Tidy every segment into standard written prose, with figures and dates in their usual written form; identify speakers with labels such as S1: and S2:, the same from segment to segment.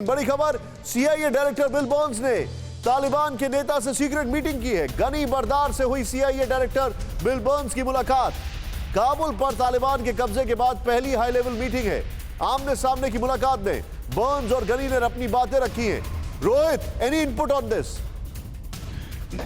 S1: बड़ी खबर, CIA director bill Burns ने तालिबान के नेता से सीक्रेट मीटिंग की है। गनी बरदार से हुई सीआईए डायरेक्टर बिल बर्न्स की मुलाकात। काबुल पर तालिबान के कब्जे के बाद पहली हाई लेवल मीटिंग है। आमने सामने की मुलाकात में बर्न्स और गनी ने अपनी बातें रखी हैं। Rohit, any input on this?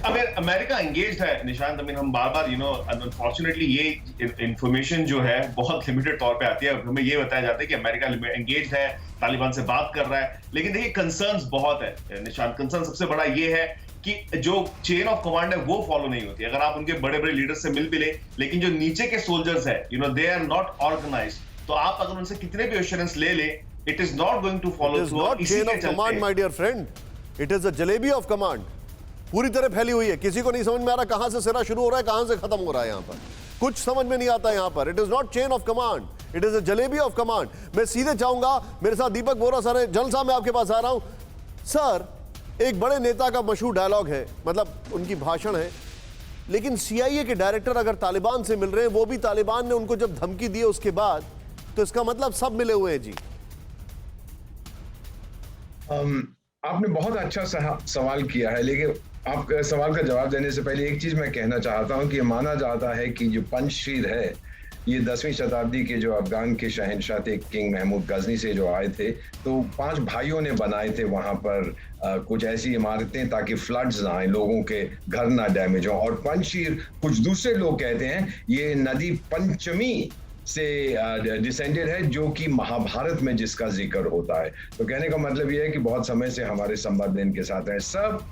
S2: अगर अमेरिका एंगेज्ड है निशांत, हम बार बार अनफॉर्चुनेटली ये इंफॉर्मेशन जो है बहुत लिमिटेड तौर पे आती है। हमें ये बताया जाता है कि अमेरिका एंगेज्ड है, तालिबान से बात कर रहा है, लेकिन देखिए कंसर्न्स बहुत है निशांत। कंसर्न सबसे बड़ा ये है कि जो चेन ऑफ कमांड है वो फॉलो नहीं होती। अगर आप उनके बड़े बड़े लीडर से मिल भी ले, लेकिन जो नीचे के सोल्जर्स है दे आर नॉट ऑर्गेनाइज्ड, तो आप अगर उनसे कितने भी एश्योरेंस ले ले, it is not going to follow through.
S1: Chain of command my dear friend, it is a jalebi of command. पूरी तरह फैली हुई है, किसी को नहीं समझ में आ रहा कहां से सिरा शुरू हो रहा है, कहां से खत्म हो रहा है। यहां पर कुछ समझ में नहीं आता। यहां पर it is not chain of command, it is a jalebi of command. मैं सीधे चाहूंगा, मेरे साथ दीपक बोरा सर है। जल साहब, मैं आपके पास आ रहा हूं सर। एक बड़े नेता का मशहूर डायलॉग है, मतलब उनकी भाषण है, लेकिन सीआईए के डायरेक्टर अगर तालिबान से मिल रहे हैं, वो भी तालिबान ने उनको जब धमकी दी उसके बाद, तो इसका मतलब सब मिले हुए हैं जी।
S3: आपने बहुत अच्छा सवाल किया है, लेकिन आपके सवाल का जवाब देने से पहले एक चीज मैं कहना चाहता हूं कि माना जाता है कि जो पंजशीर है, ये 10वीं शताब्दी के जो अफगान के शहंशाह थे किंग महमूद गजनी से जो आए थे, तो 5 भाइयों ने बनाए थे वहां पर कुछ ऐसी इमारतें ताकि फ्लड्स ना आए, लोगों के घर ना डैमेज हो। और पंजशीर, कुछ दूसरे लोग कहते हैं, ये नदी पंचमी से डिसेंडेड है, जो कि महाभारत में जिसका जिक्र होता है। तो कहने का मतलब यह है कि बहुत समय से हमारे संबंध इनके साथ है। सब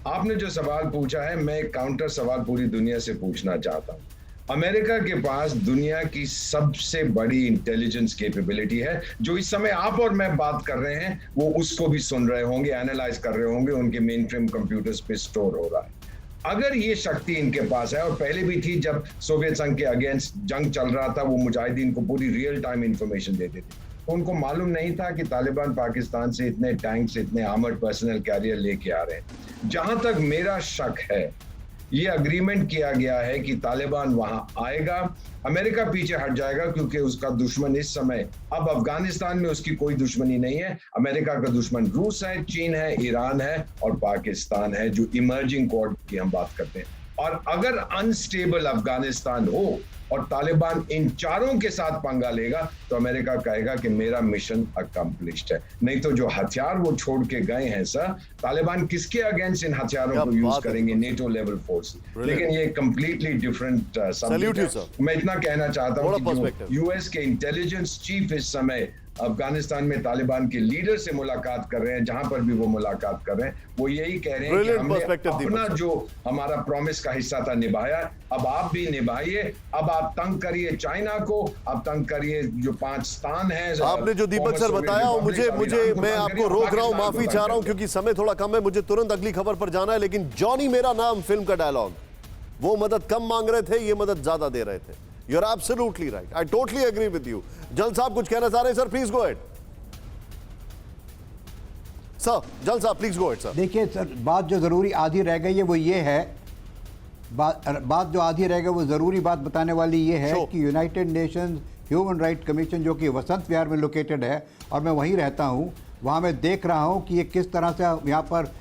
S3: आपने जो सवाल पूछा है, मैं एक काउंटर सवाल पूरी दुनिया से पूछना चाहता हूं। अमेरिका के पास दुनिया की सबसे बड़ी इंटेलिजेंस कैपेबिलिटी है, जो इस समय आप और मैं बात कर रहे हैं, वो उसको भी सुन रहे होंगे, एनालाइज कर रहे होंगे, उनके मेन फ्रेम कंप्यूटर्स पे स्टोर हो रहा है। अगर ये शक्ति इनके पास है, और पहले भी थी जब सोवियत संघ के अगेंस्ट जंग चल रहा था, वो मुजाहिदीन को पूरी रियल टाइम इंफॉर्मेशन देते थे, तो उनको मालूम नहीं था कि तालिबान पाकिस्तान से इतने टैंक्स, इतने आर्मर्ड पर्सनल कैरियर लेके आ रहे हैं। जहां तक मेरा शक है, ये अग्रीमेंट किया गया है कि तालिबान वहां आएगा, अमेरिका पीछे हट जाएगा, क्योंकि उसका दुश्मन इस समय, अब अफगानिस्तान में उसकी कोई दुश्मनी नहीं है। अमेरिका का दुश्मन रूस है, चीन है, ईरान है और पाकिस्तान है, जो इमर्जिंग क्वाड की हम बात करते हैं। और अगर अनस्टेबल अफगानिस्तान हो और तालिबान इन चारों के साथ पंगा लेगा, तो अमेरिका कहेगा कि मेरा मिशन अकम्प्लिश्ड है। नहीं तो जो हथियार वो छोड़ के गए हैं सर, तालिबान किसके अगेंस्ट इन हथियारों को यूज करेंगे? NATO level force. लेकिन ये कंप्लीटली डिफरेंट सब्जेक्ट है। मैं इतना कहना चाहता हूँ कि यूएस के इंटेलिजेंस चीफ इस समय अफगानिस्तान में तालिबान के लीडर से मुलाकात कर रहे हैं, जहां पर भी वो मुलाकात कर रहे हैं, वो यही कह रहे हैं कि हमने अपना जो हमारा प्रॉमिस का हिस्सा था निभाया, अब आप भी निभाइए। अब आप तंग करिए चाइना को, अब तंग करिए जो 5 स्थान है।
S1: आपने जो दीपक सर बताया, मुझे मैं आपको रोक रहा हूं, माफी चाह रहा हूं, क्योंकि समय थोड़ा कम है, मुझे तुरंत अगली खबर पर जाना है। लेकिन जॉनी मेरा नाम फिल्म का डायलॉग, वो मदद कम मांग रहे थे, ये मदद ज्यादा दे रहे थे। You are absolutely right. I totally agree with you. जल साहब कुछ कहना चाह रहे हैं sir, please go ahead sir. जल साहब प्लीज गो अहेड सर।
S4: देखिए सर, बात जो जरूरी आधी रह गई है वो ये है, बात जो आधी रह गई वो जरूरी बात बताने वाली ये है कि United Nations human right commission, जो कि वसंत विहार में लोकेटेड है और मैं वहीं रहता हूँ, वहाँ मैं देख रहा हूँ कि ये किस तरह से यहाँ पर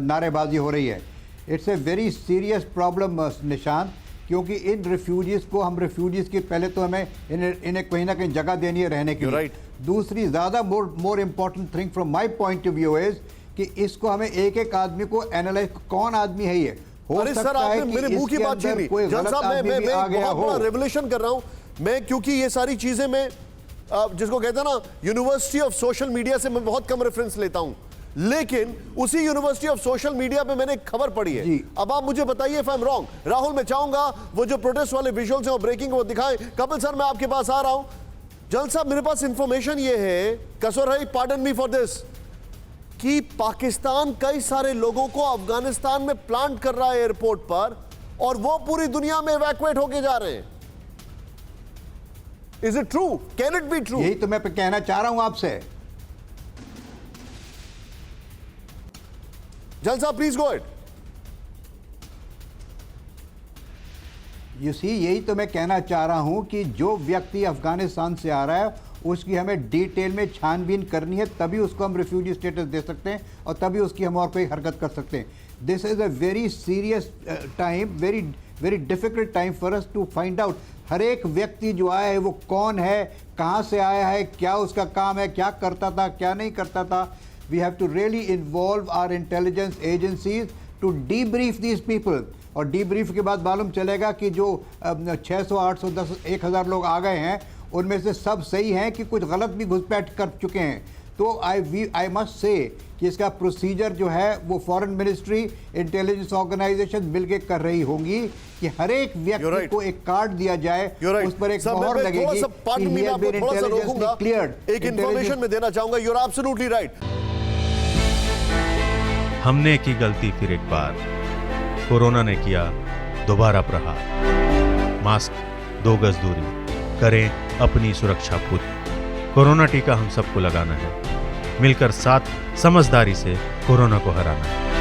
S4: नारेबाजी हो रही है। It's a very serious problem Nishant, क्योंकि इन रिफ्यूजीज को, हम रिफ्यूजीज की पहले तो हमें इन्हें कहीं ना कहीं जगह देनी है रहने की।
S1: राइट।
S4: दूसरी ज़्यादा more important thing from my point of view is कि इसको हमें एक एक आदमी को एनालाइज, कौन आदमी है ये, हो सकता है कि
S1: मेरे मुंह की बात छीन ली।
S4: कोई गलत आदमी भी आ गया हो।
S1: रेवोल्यूशन कर रहा हूं मैं, क्योंकि ये सारी चीजें मैं जिसको कहते हैं ना, यूनिवर्सिटी ऑफ सोशल मीडिया से मैं बहुत कम रेफरेंस लेता हूं, लेकिन उसी यूनिवर्सिटी ऑफ सोशल मीडिया पे मैंने एक खबर पढ़ी है। अब आप मुझे बताइए if I am wrong. Rahul, मैं चाहूंगा वो जो प्रोटेस्ट वाले विजुअल्स हैं वो ब्रेकिंग वो दिखाएं। कपिल सर, मैं आपके पास आ रहा हूं। जल साहब, मेरे पास इंफॉर्मेशन ये है, कसौर है, पार्डन मी फॉर दिस, कि पाकिस्तान कई सारे लोगों को अफगानिस्तान में प्लांट कर रहा है एयरपोर्ट पर, और वो पूरी दुनिया में इवैक्यूएट होके जा रहे हैं। Is it true? Can it be true?
S4: यही तो मैं कहना चाह रहा हूं आपसे।
S1: जल साहब प्लीज गो अहेड।
S4: यही तो मैं कहना चाह रहा हूं कि जो व्यक्ति अफगानिस्तान से आ रहा है उसकी हमें डिटेल में छानबीन करनी है, तभी उसको हम रिफ्यूजी स्टेटस दे सकते हैं और तभी उसकी हम और कोई हरकत कर सकते हैं। This is a very serious time, very difficult time for us to find out हर एक व्यक्ति जो आया है वो कौन है, कहाँ से आया है, क्या उसका काम है, क्या करता था, क्या नहीं करता था। We have to really involve our intelligence agencies to debrief these people, और डीब्रीफ के बाद मालूम चलेगा कि जो 600, 800, 10, 1000 लोग आ गए हैं उनमें से सब सही हैं कि कुछ गलत भी घुसपैठ कर चुके हैं। तो आई मस्ट से कि इसका प्रोसीजर जो है वो फॉरेन मिनिस्ट्री, इंटेलिजेंस ऑर्गेनाइजेशन मिलके कर रही होंगी कि हर एक व्यक्ति को एक कार्ड दिया जाए, उस पर एक मोहर लगेगी कि he has been intelligently cleared।
S1: एक इंफॉर्मेशन में देना चाहूंगा, यू आर एब्सोल्युटली राइट।
S5: हमने की गलती फिर एक बार, कोरोना ने किया दोबारा प्रहार। मास्क, 2 गज दूरी, करें अपनी सुरक्षा खुद। कोरोना टीका हम सबको लगाना है, मिलकर साथ समझदारी से कोरोना को हराना है।